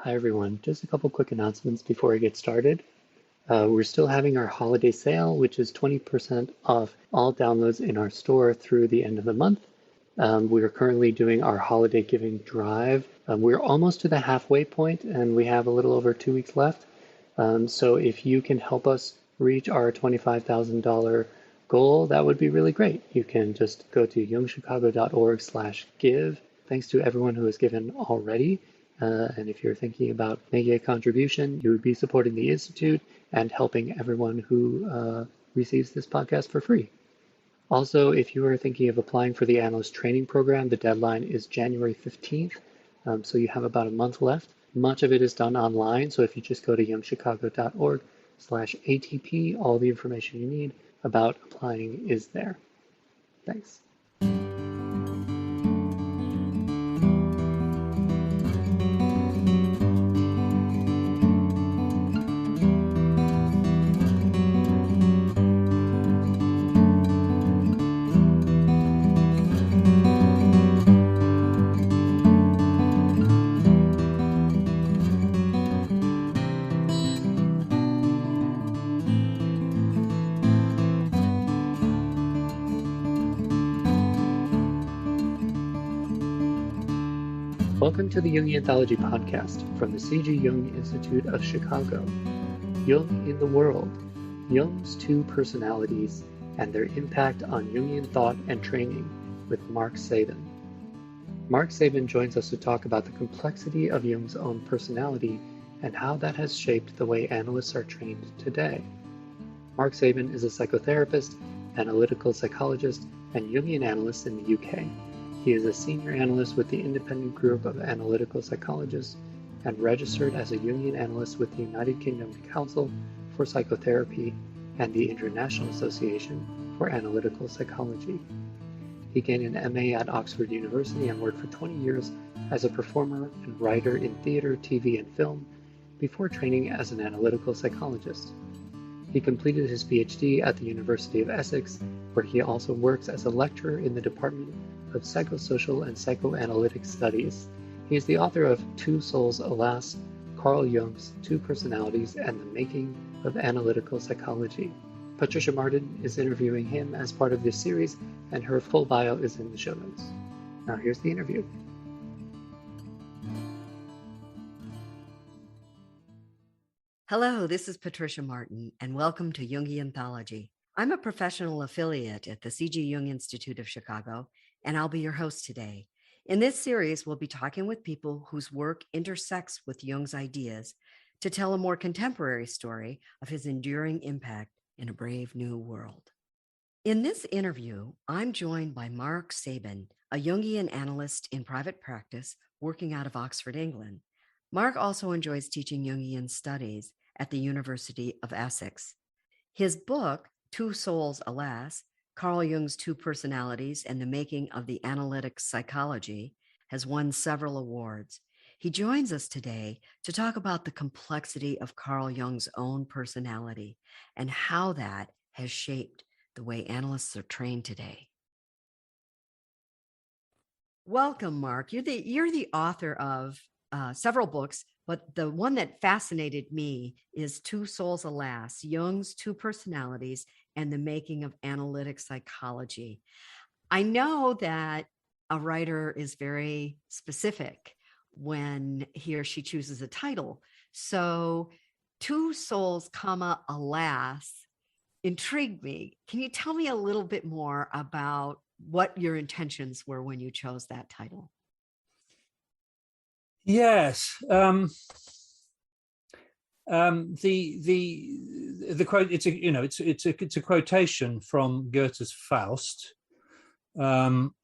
Hi everyone, just a couple quick announcements before we get started. We're still having our holiday sale, which is 20% off all downloads in our store through the end of the month. We are currently doing our holiday giving drive. We're almost to the halfway point and we have a little over 2 weeks left. So if you can help us reach our $25,000 goal, that would be really great. You can just go to youngchicago.org/give. Thanks to everyone who has given already. And if you're thinking about making a contribution, you would be supporting the Institute and helping everyone who receives this podcast for free. Also, if you are thinking of applying for the Analyst Training Program, the deadline is January 15th, so you have about a month left. Much of it is done online, so if you just go to youngchicago.org/ATP, all the information you need about applying is there. Thanks. Welcome to the Jungian Anthology podcast from the C.G. Jung Institute of Chicago. Jung in the World, Jung's Two Personalities and Their Impact on Jungian Thought and Training with Mark Sabin. Mark Sabin joins us to talk about the complexity of Jung's own personality and how that has shaped the way analysts are trained today. Mark Sabin is a psychotherapist, analytical psychologist, and Jungian analyst in the UK. He is a senior analyst with the Independent Group of Analytical Psychologists and registered as a Jungian analyst with the United Kingdom Council for Psychotherapy and the International Association for Analytical Psychology. He gained an MA at Oxford University and worked for 20 years as a performer and writer in theater, TV, and film before training as an analytical psychologist. He completed his PhD at the University of Essex, where he also works as a lecturer in the Department of Psychosocial and Psychoanalytic Studies. He is the author of Two Souls, Alas, Carl Jung's Two Personalities and the Making of Analytical Psychology. Patricia Martin is interviewing him as part of this series, and her full bio is in the show notes. Now here's the interview. Hello, this is Patricia Martin, and welcome to Jungian Anthology. I'm a professional affiliate at the C.G. Jung Institute of Chicago, and I'll be your host today. In this series, we'll be talking with people whose work intersects with Jung's ideas to tell a more contemporary story of his enduring impact in a brave new world. In this interview, I'm joined by Mark Sabin, a Jungian analyst in private practice working out of Oxford, England. Mark also enjoys teaching Jungian studies at the University of Essex. His book, Two Souls, Alas, Carl Jung's Two Personalities and the Making of the Analytic Psychology, has won several awards. He joins us today to talk about the complexity of Carl Jung's own personality and how that has shaped the way analysts are trained today. Welcome, Mark. You're the author of several books, but the one that fascinated me is Two Souls, Alas, Jung's Two Personalities and the Making of Analytic Psychology. I know that a writer is very specific when he or she chooses a title. So Two Souls, Alas, intrigued me. Can you tell me a little bit more about what your intentions were when you chose that title? Yes. The quote, it's a quotation from Goethe's Faust,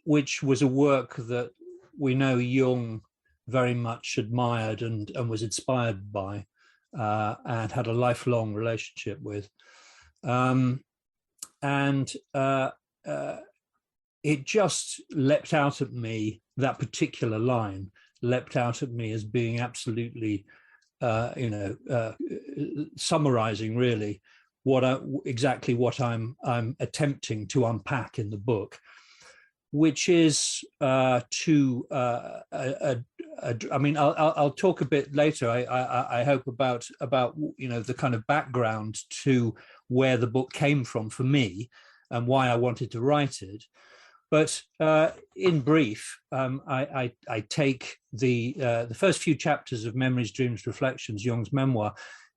which was a work that we know Jung very much admired and was inspired by, and had a lifelong relationship with. It just leapt out at me, that particular line leapt out at me as being absolutely, summarizing really exactly what I'm attempting to unpack in the book. which is I mean, I'll talk a bit later, I hope, about the kind of background to where the book came from for me and why I wanted to write it. But in brief, I take the first few chapters of Memories, Dreams, Reflections, Jung's memoir.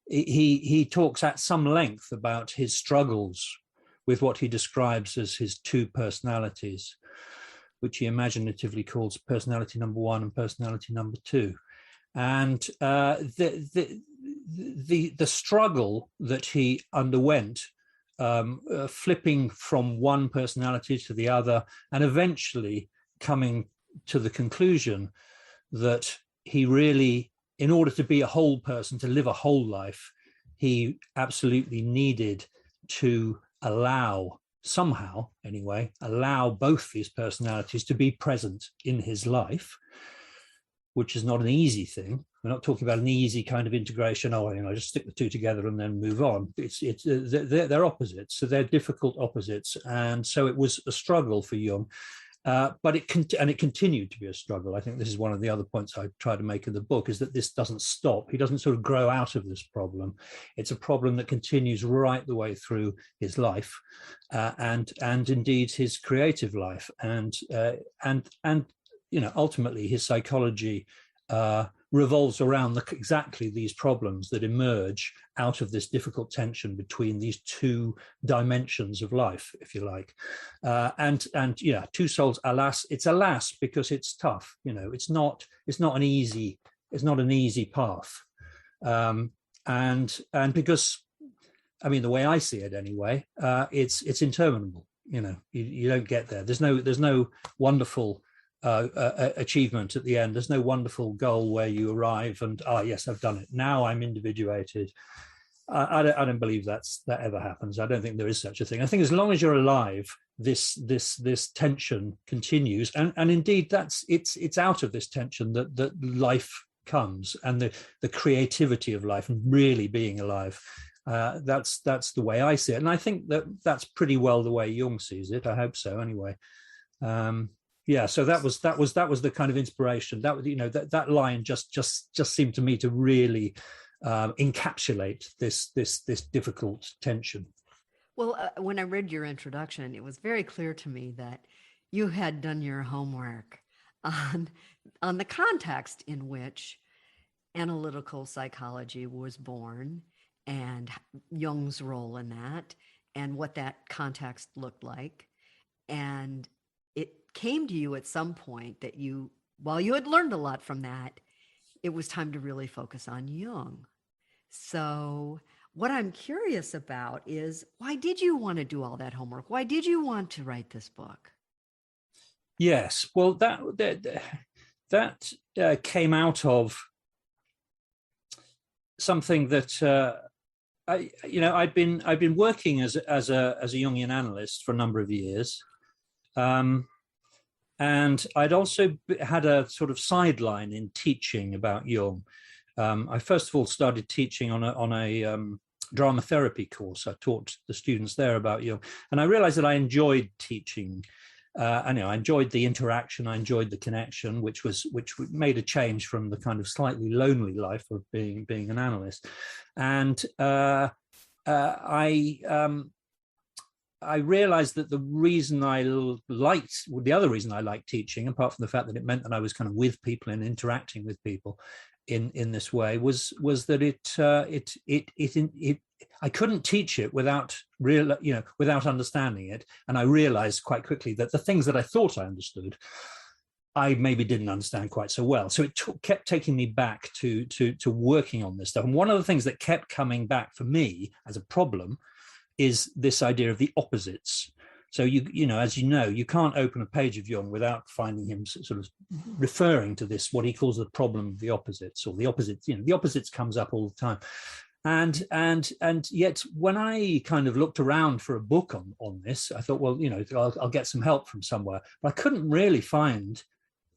He talks at some length about his struggles with what he describes as his two personalities, which he imaginatively calls personality number one and personality number two. And the struggle that he underwent, flipping from one personality to the other, and eventually coming to the conclusion that he really, in order to be a whole person, to live a whole life, he absolutely needed to somehow allow both these personalities to be present in his life, which is not an easy thing. We're not talking about an easy kind of integration. Just stick the two together and then move on. They're opposites, so they're difficult opposites, and so it was a struggle for Jung. But it continued to be a struggle. I think this is one of the other points I try to make in the book, is that this doesn't stop. He doesn't sort of grow out of this problem. It's a problem that continues right the way through his life, and indeed his creative life, and ultimately his psychology revolves around exactly these problems that emerge out of this difficult tension between these two dimensions of life, if you like. Two souls, alas, it's alas because it's tough. It's not an easy path. And because, I mean, the way I see it anyway, it's interminable. You don't get there. There's no wonderful achievement at the end. There's no wonderful goal where you arrive and yes, I've done it, now I'm individuated. I don't believe that ever happens. I don't think there is such a thing. I think as long as you're alive, this tension continues, and indeed it's out of this tension that life comes, and the creativity of life and really being alive. That's the way I see it, and I think that's pretty well the way Jung sees it. I hope so anyway. So that was the kind of inspiration. That line just seemed to me to really encapsulate this difficult tension. Well, when I read your introduction, it was very clear to me that you had done your homework on the context in which analytical psychology was born, and Jung's role in that, and what that context looked like, and it came to you at some point that while you had learned a lot from that, it was time to really focus on Jung. So what I'm curious about is, why did you want to do all that homework? Why did you want to write this book? Yes, well, that came out of something that I'd been working as a Jungian analyst for a number of years. And I'd also had a sort of sideline in teaching about Jung. I first of all started teaching on a drama therapy course. I taught the students there about Jung, and I realized that I enjoyed teaching. I enjoyed the interaction, I enjoyed the connection, which made a change from the kind of slightly lonely life of being an analyst. And I realized that the other reason I liked teaching, apart from the fact that it meant that I was kind of with people and interacting with people in this way, was that I couldn't teach it without understanding it. And I realized quite quickly that the things that I thought I understood, I maybe didn't understand quite so well. So it kept taking me back to working on this stuff. And one of the things that kept coming back for me as a problem is this idea of the opposites. So as you know, you can't open a page of Jung without finding him sort of referring to this, what he calls the problem of the opposites, or the opposites. The opposites comes up all the time, and yet when I kind of looked around for a book on this, I thought, well, I'll get some help from somewhere, but I couldn't really find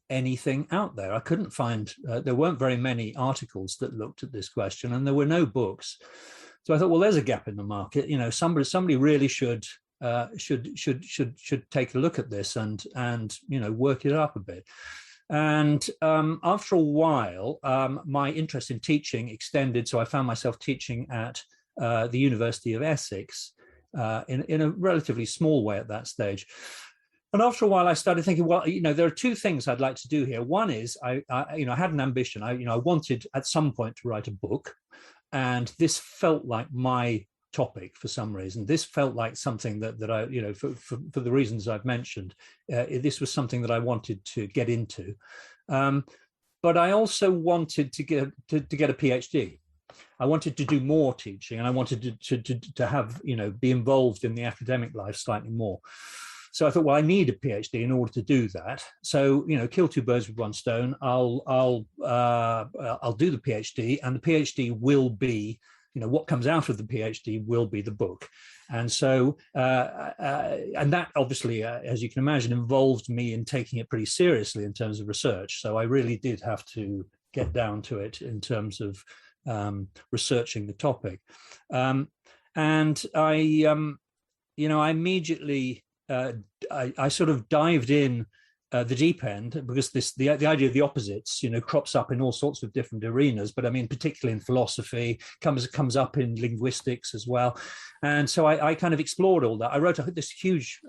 anything out there. I couldn't find. There weren't very many articles that looked at this question, and there were no books. So I thought, well, there's a gap in the market. Somebody really should should take a look at this and work it up a bit. And after a while, my interest in teaching extended, so I found myself teaching at the University of Essex in a relatively small way at that stage. And after a while, I started thinking, well, there are two things I'd like to do here. One is, I had an ambition. I wanted at some point to write a book, and this felt like my topic for some reason. This felt like something that I, for the reasons I've mentioned, this was something that I wanted to get into. But I also wanted to get a PhD. I wanted to do more teaching, and I wanted to have, be involved in the academic life slightly more. So I thought, well, I need a PhD in order to do that. So, kill two birds with one stone. I'll do the PhD, and the PhD will be, what comes out of the PhD will be the book. And so, and that obviously, as you can imagine, involved me in taking it pretty seriously in terms of research. So I really did have to get down to it in terms of researching the topic. And I immediately, I sort of dived in the deep end, because the idea of the opposites, crops up in all sorts of different arenas, but I mean, particularly in philosophy, comes up in linguistics as well. And so I kind of explored all that. I wrote this huge,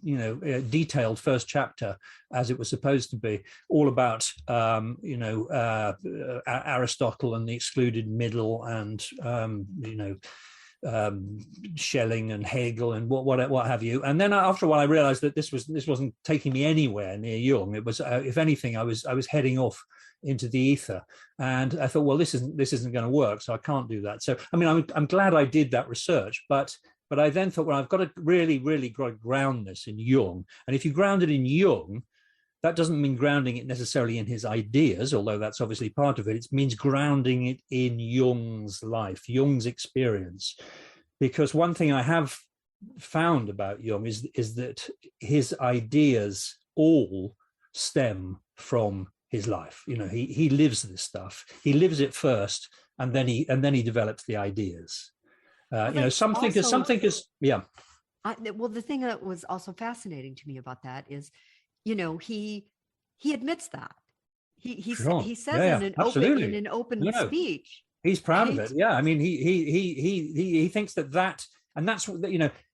detailed first chapter, as it was supposed to be, all about, Aristotle and the excluded middle, and, Schelling and Hegel and what have you. And then after a while, I realized that this wasn't taking me anywhere near Jung. It was, if anything, I was heading off into the ether. And I thought, well, this isn't going to work, so I can't do that. So I mean, I'm glad I did that research, but I then thought, well, I've got to really ground this in Jung. And if you ground it in Jung, that doesn't mean grounding it necessarily in his ideas, although that's obviously part of it. It means grounding it in Jung's life, Jung's experience. Because one thing I have found about Jung is that his ideas all stem from his life. He lives this stuff. He lives it first, and then he develops the ideas. Some thinkers, yeah. Well, the thing that was also fascinating to me about that is, he admits that he says in an open speech, he's proud of it. Yeah, I mean, he thinks that, and that's what,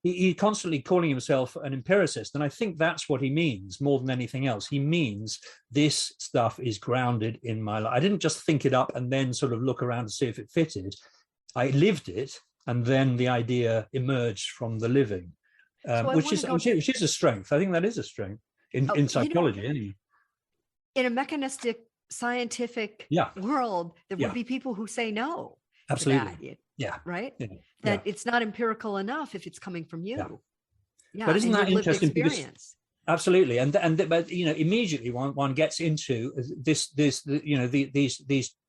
he constantly calling himself an empiricist, and I think that's what he means more than anything else. He means this stuff is grounded in my life. I didn't just think it up and then sort of look around to see if it fitted. I lived it, and then the idea emerged from the living, which is a strength. I think that is a strength. In psychology, anyway. In a mechanistic, scientific world, there would be people who say no. Absolutely. Right? Yeah. That it's not empirical enough if it's coming from you. Yeah. But isn't that interesting? Because, absolutely. But immediately one gets into these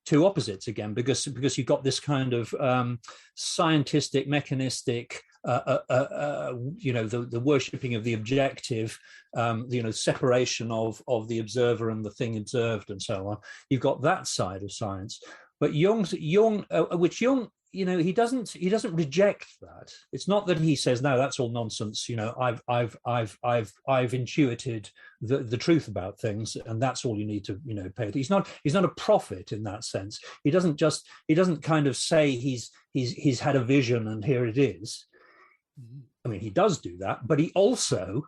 two opposites again, because you've got this kind of scientistic, mechanistic, the worshipping of the objective, separation of the observer and the thing observed, and so on. You've got that side of science, but Jung, which Jung, he doesn't reject that. It's not that he says, no, that's all nonsense. I've intuited the truth about things, and that's all you need to pay. He's not a prophet in that sense. He doesn't kind of say he's had a vision and here it is. I mean, he does do that, but he also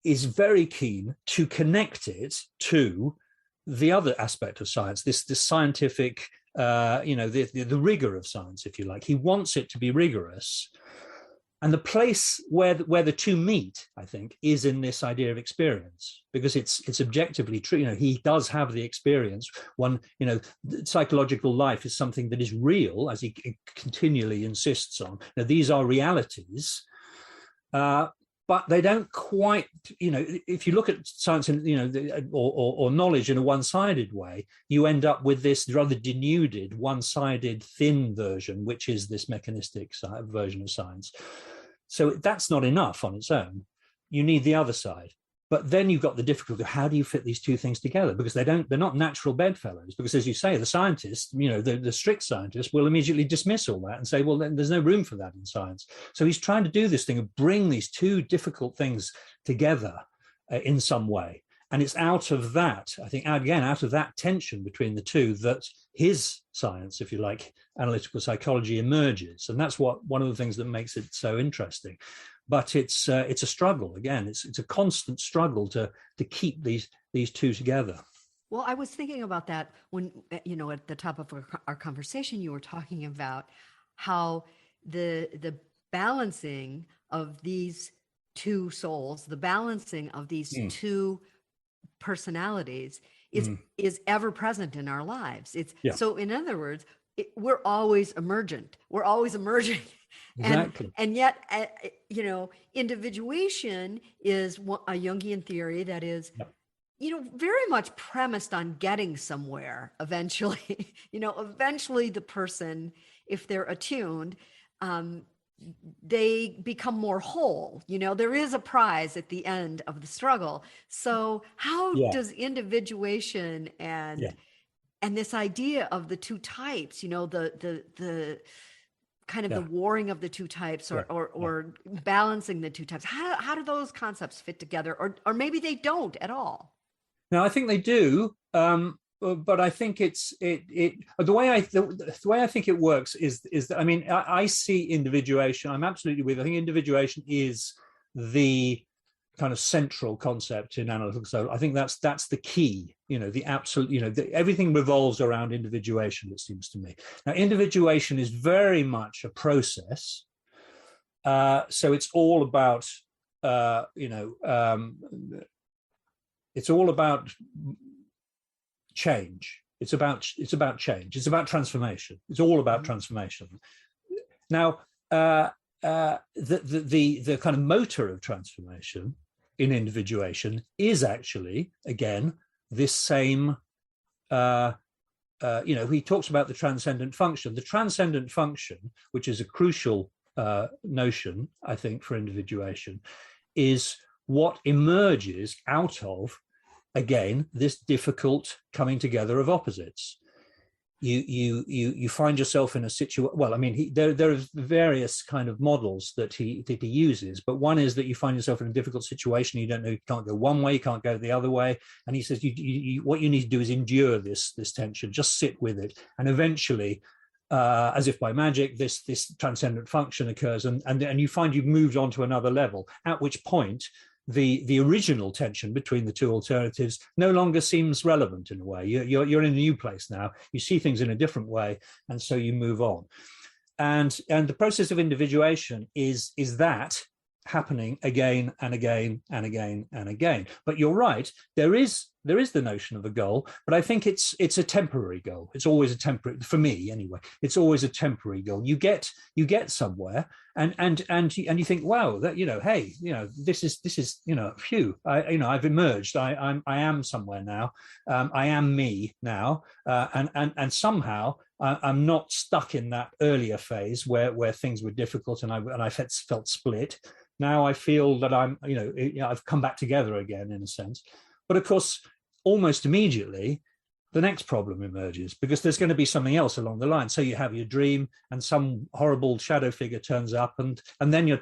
is very keen to connect it to the other aspect of science, this scientific, the rigor of science, if you like. He wants it to be rigorous. And the place where the two meet, I think, is in this idea of experience, because it's objectively true. He does have the experience. Psychological life is something that is real, as he continually insists on. Now, these are realities, but they don't quite, if you look at science or knowledge in a one-sided way, you end up with this rather denuded, one-sided, thin version, which is this mechanistic version of science. So that's not enough on its own. You need the other side. But then you've got the difficulty of how do you fit these two things together? Because they're not natural bedfellows. Because as you say, the scientists, the strict scientists will immediately dismiss all that and say, well, then there's no room for that in science. So he's trying to do this thing of bring these two difficult things together in some way. And it's out of that, I think, again, out of that tension between the two that his science, if you like, analytical psychology emerges. And that's one of the things that makes it so interesting. But it's a struggle. Again, it's a constant struggle to keep these two together. Well, I was thinking about that when, at the top of our conversation, you were talking about how the balancing of these two souls, the balancing of these two personalities is ever present in our lives. So in other words, we're always emergent. We're always emerging. Exactly. And yet, individuation is a Jungian theory that is, very much premised on getting somewhere eventually. Eventually the person, if they're attuned, they become more whole. There is a prize at the end of the struggle. So how does individuation and this idea of the two types, the kind of the warring of the two types or balancing the two types, how do those concepts fit together? Or maybe they don't at all. No, I think they do. But I think the way I think it works is that, I mean, I see individuation. I'm absolutely with. I think individuation is the kind of central concept in analytical. So I think that's the key. The absolute. Everything revolves around individuation. It seems to me. Now, individuation is very much a process. So it's all about it's all about change. It's about change. It's about transformation. It's all about transformation. Now, the kind of motor of transformation in individuation is actually, again, this same. He talks about the transcendent function. The transcendent function, which is a crucial notion, I think, for individuation, is what emerges out of, again, this difficult coming together of opposites. You find yourself in a situation. Well, I mean, there are various kind of models that he uses, but one is that you find yourself in a difficult situation. You don't know, you can't go one way, you can't go the other way, and he says what you need to do is endure this tension, just sit with it, and eventually, as if by magic, this transcendent function occurs, and you find you've moved on to another level. At which point, the original tension between the two alternatives no longer seems relevant in a way. You're in a new place now. You see things in a different way, and so you move on. And the process of individuation is that happening again and again and again and again. But you're right, there is the notion of a goal, but I think it's a temporary goal. It's always a temporary, for me anyway. It's always a temporary goal. You get somewhere, and you think, wow, that hey, this is phew, I've emerged. I am somewhere now. I am me now, and somehow I'm not stuck in that earlier phase where things were difficult and I felt split. Now I feel that I've come back together again, in a sense. But of course, almost immediately, the next problem emerges, because there's going to be something else along the line. So you have your dream, and some horrible shadow figure turns up, and then you're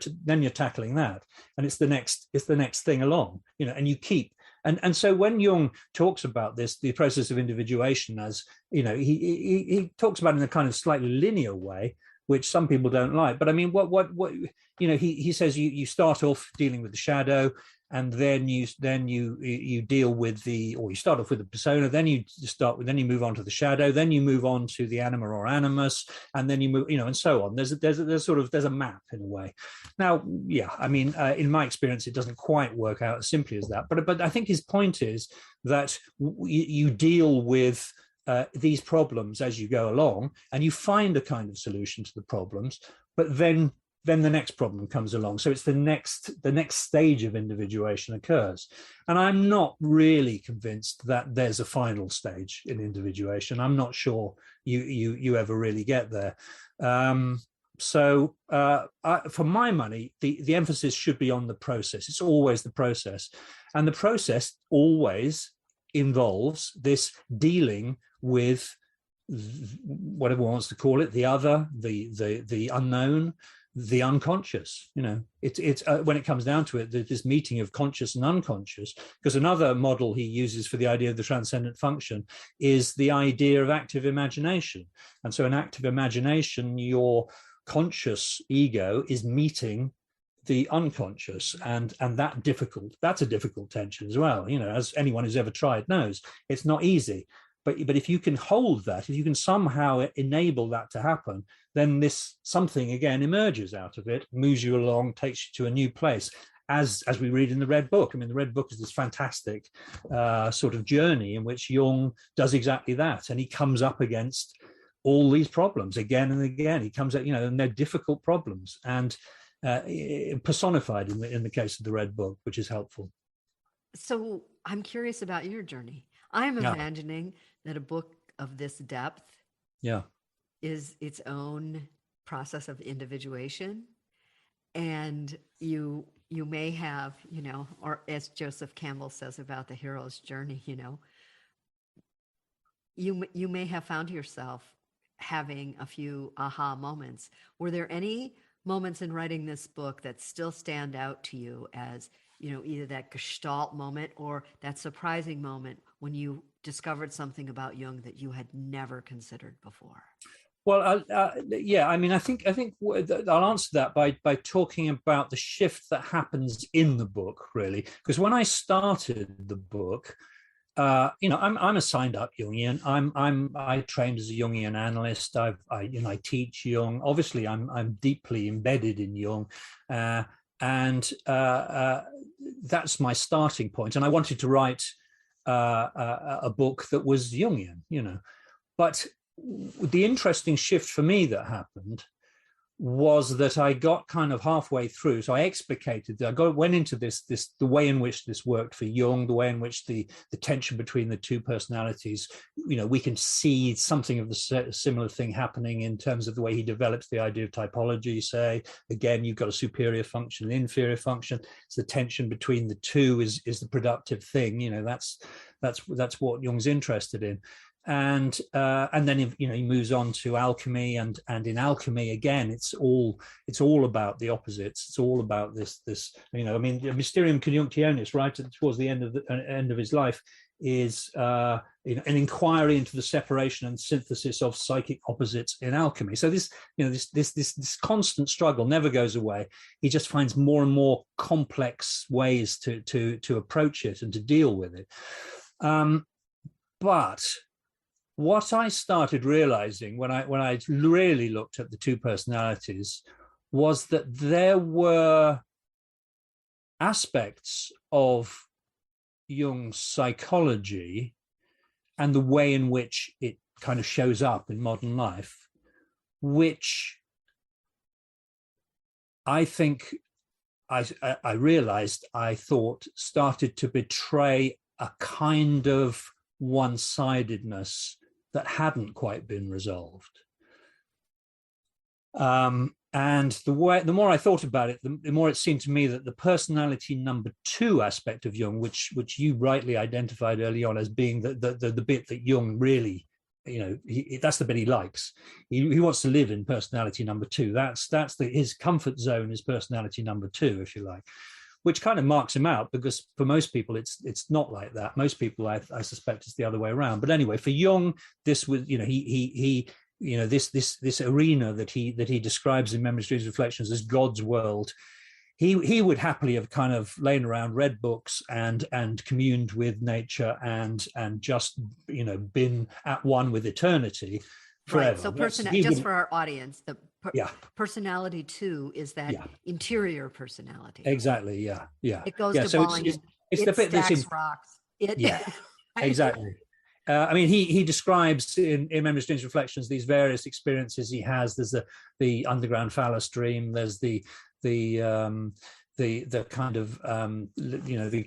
tackling that, and it's the next thing along, and you keep. And so when Jung talks about this, the process of individuation, as he talks about it in a kind of slightly linear way, which some people don't like. But I mean, what he says you start off dealing with the shadow, and then you deal with you start off with the persona, then you move on to the shadow, then you move on to the anima or animus, and then you move, and so on. There's a map in a way. Now, yeah, I mean, in my experience, it doesn't quite work out as simply as that. But I think his point is that you deal with these problems as you go along, and you find a kind of solution to the problems, but then the next problem comes along. So it's the next stage of individuation occurs. And I'm not really convinced that there's a final stage in individuation. I'm not sure you ever really get there. so for my money, the emphasis should be on the process. It's always the process, and the process always involves this dealing with whatever one wants to call it, the other, the unknown, the unconscious. It's when it comes down to it, this meeting of conscious and unconscious. Because another model he uses for the idea of the transcendent function is the idea of active imagination. And so in active imagination, your conscious ego is meeting the unconscious, and that's a difficult tension as well. As anyone who's ever tried knows, it's not easy. But if you can hold that, if you can somehow enable that to happen, then this something again emerges out of it, moves you along, takes you to a new place. As we read in the Red Book. I mean, the Red Book is this fantastic sort of journey in which Jung does exactly that, and he comes up against all these problems again and again. He comes at, and they're difficult problems, and personified in the case of the Red Book, which is helpful. So I'm curious about your journey. I'm imagining that a book of this depth is its own process of individuation. And you may have, or as Joseph Campbell says about the hero's journey, you may have found yourself having a few aha moments. Were there any moments in writing this book that still stand out to you as, either that gestalt moment or that surprising moment when you discovered something about Jung that you had never considered before? Well, I think I'll answer that by talking about the shift that happens in the book, really. Because when I started the book, I'm a signed-up Jungian. I trained as a Jungian analyst. I teach Jung. Obviously, I'm deeply embedded in Jung, and that's my starting point. And I wanted to write a book that was Jungian, But the interesting shift for me that happened was that I got kind of halfway through. So I explicated, went into this, the way in which this worked for Jung, the way in which the tension between the two personalities, we can see something of the similar thing happening in terms of the way he develops the idea of typology. Say, again, you've got a superior function, an inferior function. So the tension between the two is the productive thing. That's what Jung's interested in. And then he moves on to alchemy, and in alchemy again, it's all about the opposites. It's all about this Mysterium Conjunctionis, right towards the end of his life, is an inquiry into the separation and synthesis of psychic opposites in alchemy. So this constant struggle never goes away. He just finds more and more complex ways to approach it and to deal with it. But what I started realizing when I really looked at the two personalities was that there were aspects of Jung's psychology and the way in which it kind of shows up in modern life, which I think I realized, I thought, started to betray a kind of one-sidedness that hadn't quite been resolved. And the more I thought about it, the more it seemed to me that the personality number two aspect of Jung, which you rightly identified early on as being the bit that Jung really, that's the bit he likes. He wants to live in personality number two. That's his comfort zone is personality number two, if you like. Which kind of marks him out, because for most people it's not like that. Most people, I suspect, it's the other way around. But anyway, for Jung, this was this arena that he describes in Memories, Dreams, Reflections as God's world. He would happily have kind of lain around, read books, and communed with nature, and just been at one with eternity forever. Right. So just for our audience, personality two is that interior personality. Exactly. Yeah. It goes to bowling. It's the bit that's in rocks. Exactly. He describes in Memories, Dreams, Reflections these various experiences he has. There's the underground phallus dream. There's the the kind of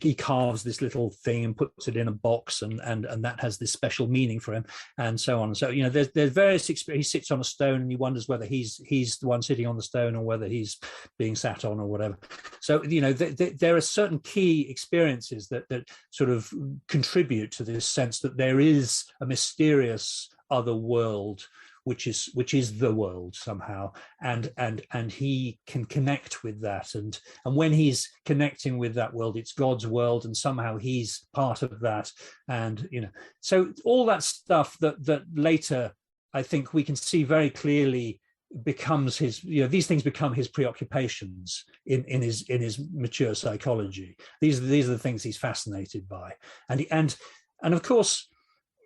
he carves this little thing and puts it in a box, and that has this special meaning for him, and so on. So there's various experiences. He sits on a stone and he wonders whether he's the one sitting on the stone or whether he's being sat on or whatever. So there are certain key experiences that sort of contribute to this sense that there is a mysterious other world which is the world somehow, and he can connect with that, and when he's connecting with that world, it's God's world, and somehow he's part of that, and so all that stuff that later I think we can see very clearly becomes his, these things become his preoccupations in his mature psychology. These are the things he's fascinated by, and of course,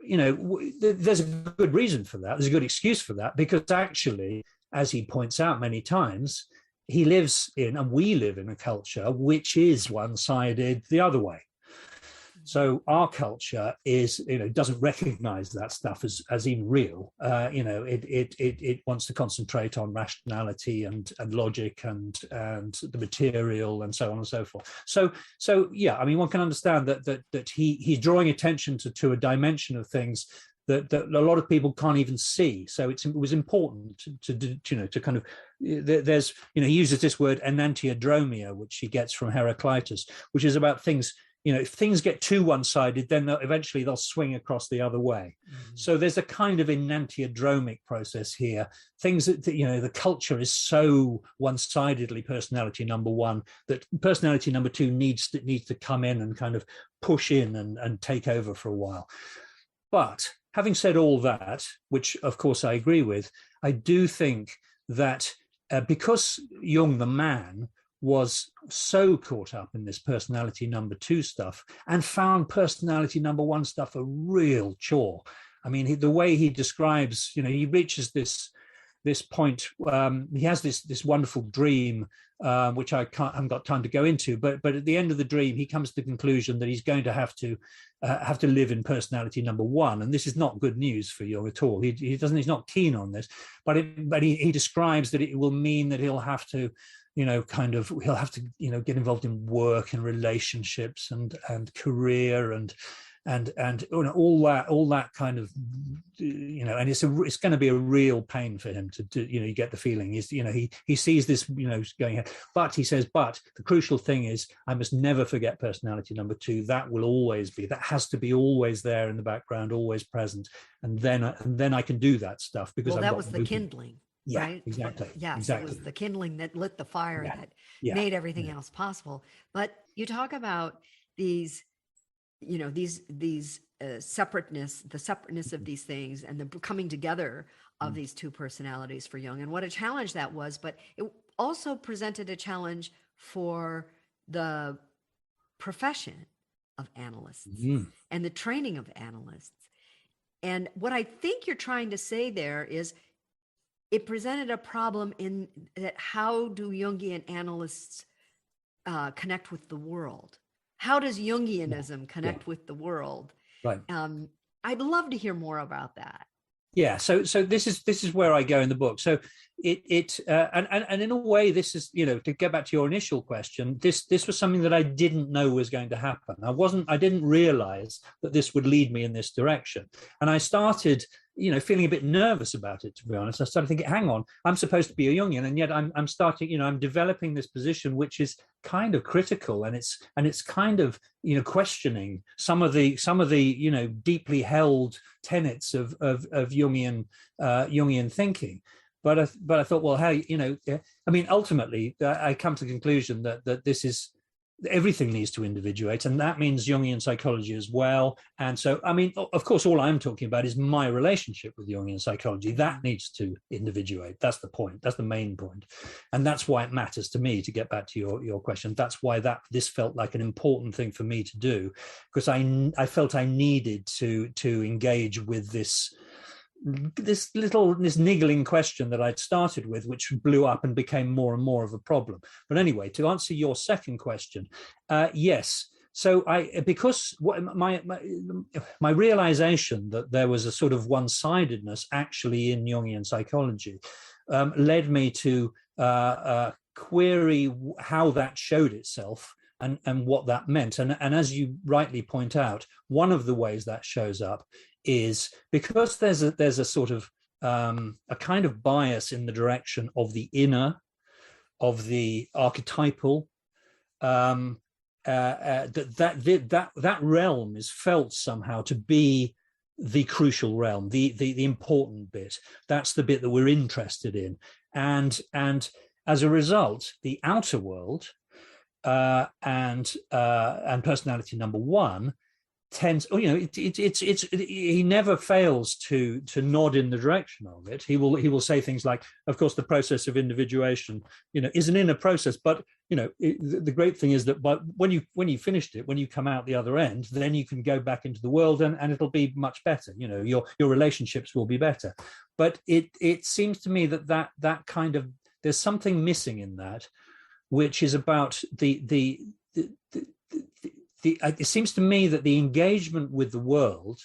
there's a good reason for that. There's a good excuse for that, because actually, as he points out many times, he lives in, and we live in, a culture which is one-sided the other way. So our culture doesn't recognize that stuff as even real. It wants to concentrate on rationality and logic and the material and so on and so forth. So yeah, I mean, one can understand that he's drawing attention to a dimension of things that a lot of people can't even see. So it was important to kind of, there's, he uses this word enantiodromia, which he gets from Heraclitus, which is about things. If things get too one-sided, then eventually they'll swing across the other way. Mm-hmm. So there's a kind of enantiodromic process here. Things that the culture is so one-sidedly personality number one that personality number two needs to come in and kind of push in and take over for a while. But having said all that, which of course I agree with, I do think that because Jung, the man, was so caught up in this personality number two stuff and found personality number one stuff a real chore. I mean, the way he describes, he reaches this point. He has this wonderful dream, which I haven't got time to go into. But at the end of the dream, he comes to the conclusion that he's going to have to live in personality number one, and this is not good news for Jung at all. He's not keen on this, but he describes that it will mean that he'll have to. He'll have to, get involved in work and relationships and career and all that kind of, and it's going to be a real pain for him to do. You get the feeling he sees this, going ahead. But he says, but the crucial thing is, I must never forget personality number two. That has to be always there in the background, always present, and then I can do that stuff because that was the kindling. Yeah, right? exactly. Yes, exactly. It was the kindling that lit the fire that made everything else possible. But you talk about these, separateness, the separateness of these things and the coming together of these two personalities for Jung, and what a challenge that was. But it also presented a challenge for the profession of analysts and the training of analysts. And what I think you're trying to say there is, it presented a problem in that how do Jungian analysts connect with the world? How does Jungianism connect with the world? Right. I'd love to hear more about that. Yeah. So this is where I go in the book. So and in a way, this is, to get back to your initial question, this was something that I didn't know was going to happen. I didn't realize that this would lead me in this direction. And I started, feeling a bit nervous about it, to be honest. I started thinking, hang on, I'm supposed to be a Jungian, and yet I'm starting, I'm developing this position which is kind of critical, and it's kind of, questioning some of the deeply held tenets of Jungian thinking. But I thought, well, how, ultimately, I come to the conclusion that this is, everything needs to individuate, and that means Jungian psychology as well. And so, of course, all I'm talking about is my relationship with Jungian psychology. That needs to individuate. That's the point. That's the main point. And that's why it matters to me, to get back to your question. That's why this felt like an important thing for me to do, because I felt I needed to engage with this niggling question that I'd started with, which blew up and became more and more of a problem. But anyway, to answer your second question, yes. So because my realization that there was a sort of one-sidedness actually in Jungian psychology led me to query how that showed itself and what that meant. And as you rightly point out, one of the ways that shows up is because there's a sort of a kind of bias in the direction of the inner, of the archetypal. That realm is felt somehow to be the crucial realm, the important bit. That's the bit that we're interested in, and as a result, the outer world and personality number one tends, he never fails to nod in the direction of it. He will say things like, of course, the process of individuation, is an inner process, but the great thing is that when you finished it, when you come out the other end, then you can go back into the world and it'll be much better. Your relationships will be better. But it seems to me that kind of, there's something missing in that, which is about it seems to me that the engagement with the world,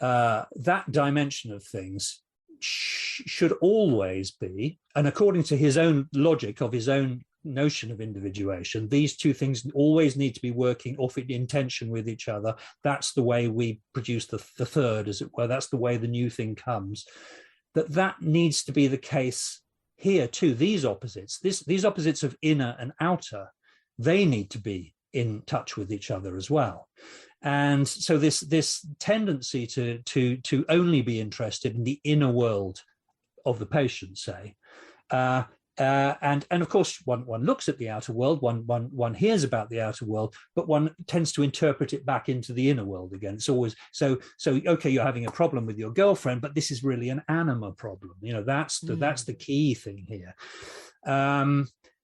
that dimension of things, should always be, and according to his own logic of his own notion of individuation, these two things always need to be working off in tension with each other. That's the way we produce the third, as it were. That's the way the new thing comes. That needs to be the case here too. These opposites of inner and outer, they need to be in touch with each other as well. And so this tendency to only be interested in the inner world of the patient, say, and of course one looks at the outer world, one hears about the outer world, but one tends to interpret it back into the inner world again. It's always so okay, you're having a problem with your girlfriend, but this is really an anima problem. That's the key thing here.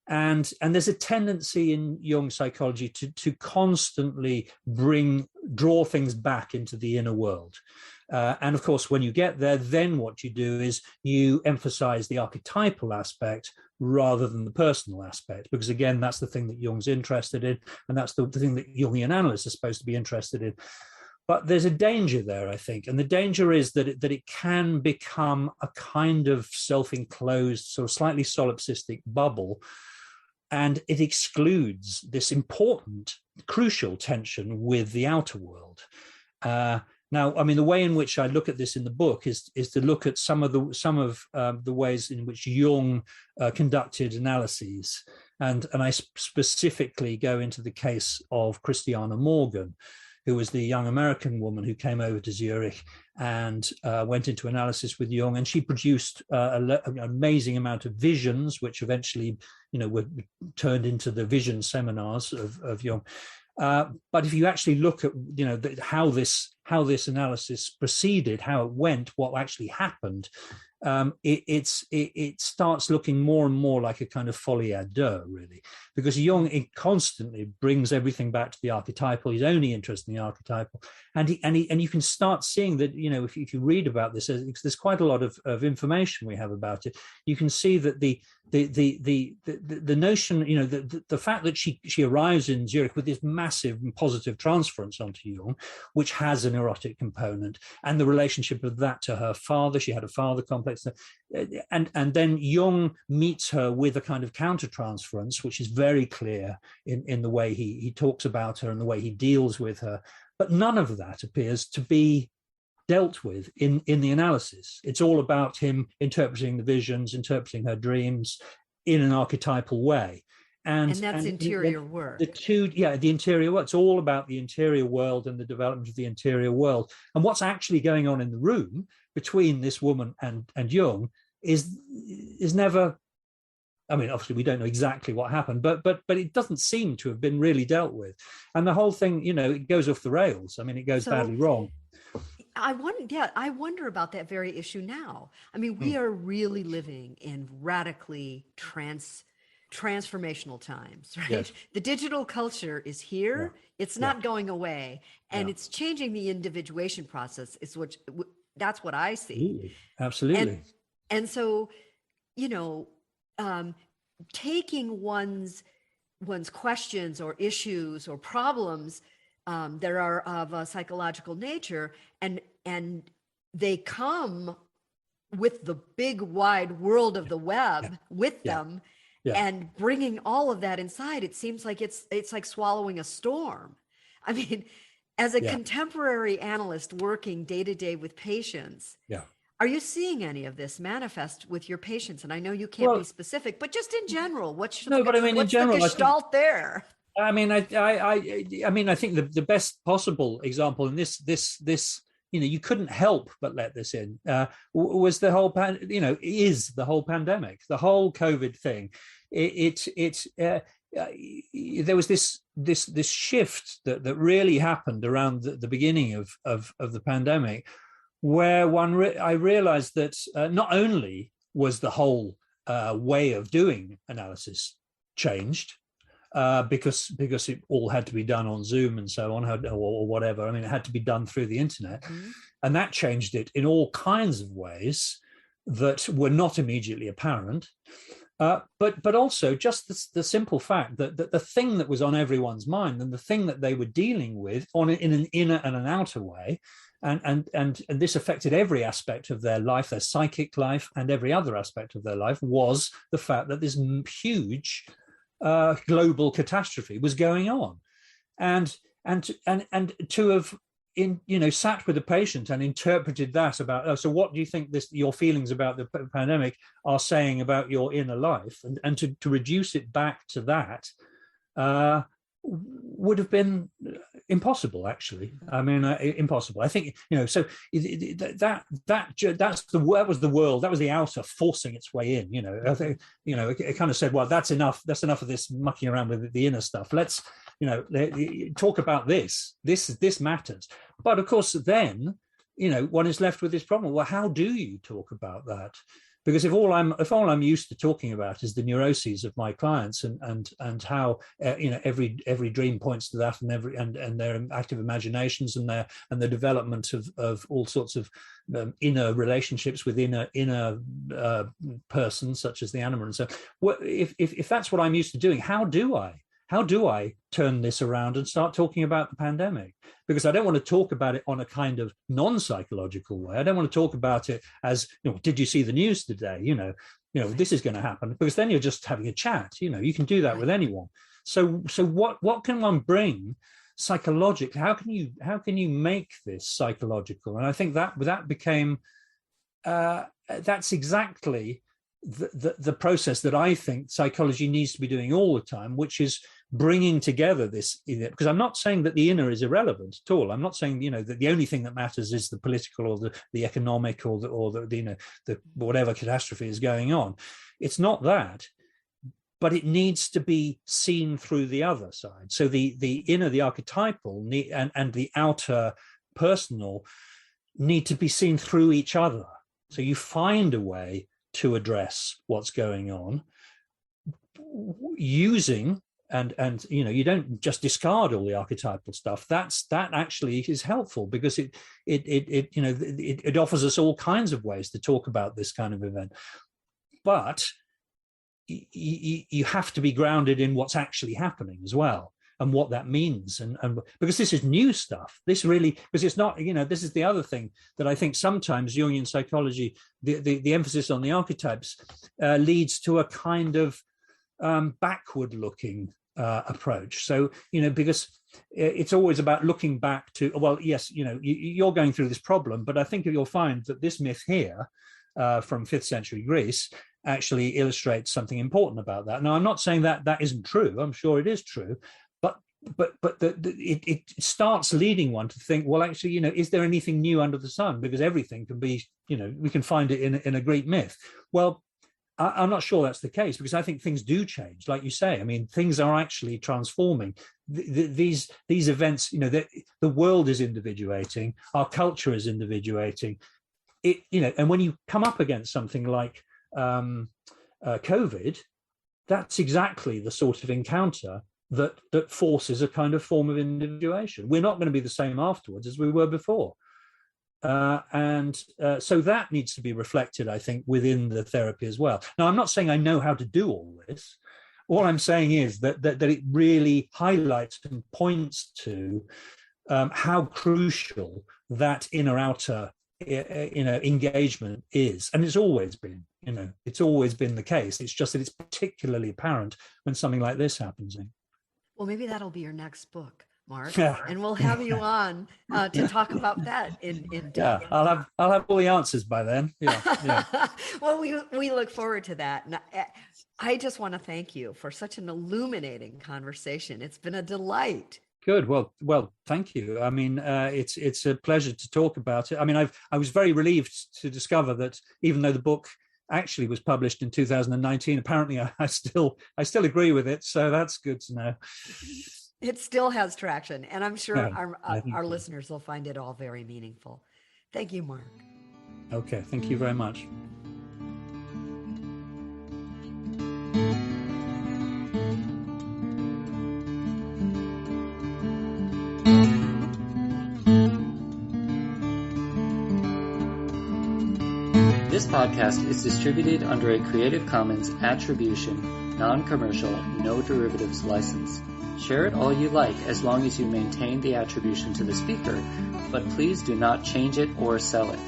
And there's a tendency in Jung psychology to constantly draw things back into the inner world. And of course, when you get there, then what you do is you emphasize the archetypal aspect rather than the personal aspect, because again, that's the thing that Jung's interested in, and that's the thing that Jungian analysts are supposed to be interested in. But there's a danger there, I think, and the danger is that it can become a kind of self-enclosed, sort of slightly solipsistic bubble, and it excludes this important, crucial tension with the outer world. Now, I mean, the way in which I look at this in the book is to look at some of the ways in which Jung conducted analyses, and I specifically go into the case of Christiana Morgan, who was the young American woman who came over to Zurich and went into analysis with Jung, and she produced an amazing amount of visions, which eventually, were turned into the vision seminars of Jung. But if you actually look at, how this analysis proceeded, how it went, what actually happened, it starts looking more and more like a kind of folie à deux, really, because Jung constantly brings everything back to the archetypal. He's only interested in the archetypal, and you can start seeing that, if you read about this, there's quite a lot of information we have about it. You can see that the notion, the fact that she arrives in Zurich with this massive and positive transference onto Jung, which has an erotic component, and the relationship of that to her father. She had a father complex, and then Jung meets her with a kind of countertransference, which is very clear in the way he talks about her and the way he deals with her. But none of that appears to be dealt with in the analysis. It's all about him interpreting the visions, interpreting her dreams in an archetypal way. And that's interior work. The interior work. It's all about the interior world and the development of the interior world. And what's actually going on in the room between this woman and Jung is never, I mean, obviously we don't know exactly what happened, but it doesn't seem to have been really dealt with. And the whole thing, it goes off the rails. I mean, it goes badly wrong. I wonder about that very issue now. I mean, we are really living in radically transformational times, right? Yes. The digital culture is here. Yeah. It's not going away, and it's changing the individuation process. That's what I see. Absolutely. And so, taking one's questions or issues or problems that are of a psychological nature, and they come with the big wide world of the web with them, And bringing all of that inside, it seems like it's like swallowing a storm. I mean, as a contemporary analyst working day to day with patients, are you seeing any of this manifest with your patients? And I know you can't be specific, but just in general, what's in general, the gestalt there? I mean, I think the best possible example in this, you couldn't help but let this in, was the whole, is the whole pandemic, the whole COVID thing. There was this shift that really happened around the beginning of the pandemic, where I realized that not only was the whole way of doing analysis changed, because it all had to be done on Zoom and so on, or whatever. I mean, it had to be done through the internet, and that changed it in all kinds of ways that were not immediately apparent. But also just the simple fact that the thing that was on everyone's mind, and the thing that they were dealing with in an inner and an outer way, and this affected every aspect of their life, their psychic life, and every other aspect of their life, was the fact that this huge global catastrophe was going on, and to have sat with a patient and interpreted that about, so what do you think your feelings about the pandemic are saying about your inner life, and to reduce it back to that would have been impossible, actually. I mean, impossible. I think, so that was the world, that was the outer forcing its way in. I think, it kind of said, well, that's enough of this mucking around with the inner stuff. Let's talk about this matters. But of course, then one is left with this problem. Well, how do you talk about that? Because if all I'm used to talking about is the neuroses of my clients, and how every dream points to that, and their active imaginations, and the development of all sorts of inner relationships with inner persons, such as the anima, and so if that's what I'm used to doing, how do I turn this around and start talking about the pandemic? Because I don't want to talk about it on a kind of non-psychological way. I don't want to talk about it as, did you see the news today? This is going to happen, because then you're just having a chat. You can do that with anyone. So what can one bring psychologically? How can you make this psychological? And I think that became that's exactly the process that I think psychology needs to be doing all the time, which is bringing together this, because I'm not saying that the inner is irrelevant at all. I'm not saying that the only thing that matters is the political or the economic or the whatever catastrophe is going on. It's not that, but it needs to be seen through the other side. So the inner, the archetypal, and the outer personal need to be seen through each other. So you find a way to address what's going on using, and you don't just discard all the archetypal stuff. That actually is helpful, because it offers us all kinds of ways to talk about this kind of event. But you have to be grounded in what's actually happening as well, and what that means, and because this is new stuff. This really, because it's not, this is the other thing that I think sometimes Jungian psychology, the emphasis on the archetypes leads to a kind of backward looking approach. So because it's always about looking back to, well, yes, you're going through this problem, but I think you'll find that this myth here from 5th century Greece actually illustrates something important about that. Now, I'm not saying that isn't true. I'm sure it is true, but it starts leading one to think, well, actually, is there anything new under the sun? Because everything can be, we can find it in a Greek myth. Well, I'm not sure that's the case, because I think things do change, like you say. I mean, things are actually transforming. These events, the world is individuating, our culture is individuating. And when you come up against something like COVID, that's exactly the sort of encounter that forces a kind of form of individuation. We're not going to be the same afterwards as we were before. So that needs to be reflected, I think, within the therapy as well. Now, I'm not saying I know how to do all this. All I'm saying is that it really highlights and points to how crucial that inner-outer engagement is, and it's always been, it's always been the case. It's just that it's particularly apparent when something like this happens. Well, maybe that'll be your next book, Mark, Yeah. and we'll have you on to talk about that in depth. Yeah, I'll have all the answers by then. Yeah. Well, we look forward to that. And I just want to thank you for such an illuminating conversation. It's been a delight. Good. Well, thank you. I mean, it's a pleasure to talk about it. I mean, I was very relieved to discover that even though the book actually was published in 2019, apparently I still agree with it. So that's good to know. It still has traction, and I'm sure Yeah, our listeners will find it all very meaningful. Thank you, Mark. Okay. Thank you very much. This podcast is distributed under a Creative Commons Attribution, Non-Commercial, No Derivatives license. Share it all you like as long as you maintain the attribution to the speaker, but please do not change it or sell it.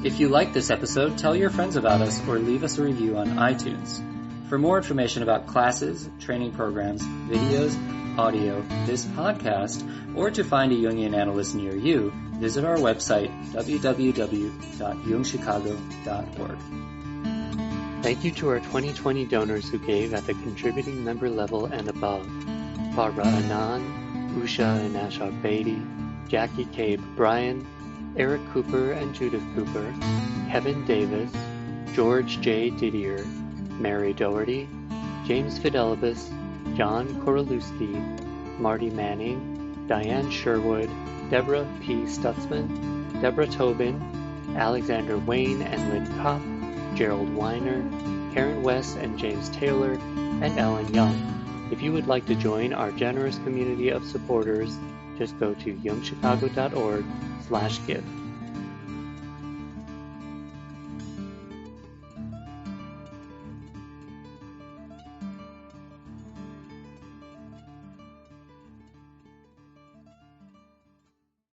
If you like this episode, tell your friends about us or leave us a review on iTunes. For more information about classes, training programs, videos, audio, this podcast, or to find a Jungian analyst near you, visit our website, www.jungchicago.org. Thank you to our 2020 donors who gave at the contributing member level and above: Barbara Anand, Usha and Ashok Beatty, Jackie Cabe Bryan, Eric Cooper and Judith Cooper, Kevin Davis, George J. Didier, Mary Doherty, James Fidelibus, John Korolewski, Marty Manning, Diane Sherwood, Deborah P. Stutzman, Deborah Tobin, Alexander Wayne and Lynn Kopp, Gerald Weiner, Karen West and James Taylor, and Ellen Young. If you would like to join our generous community of supporters, just go to jungchicago.org/give.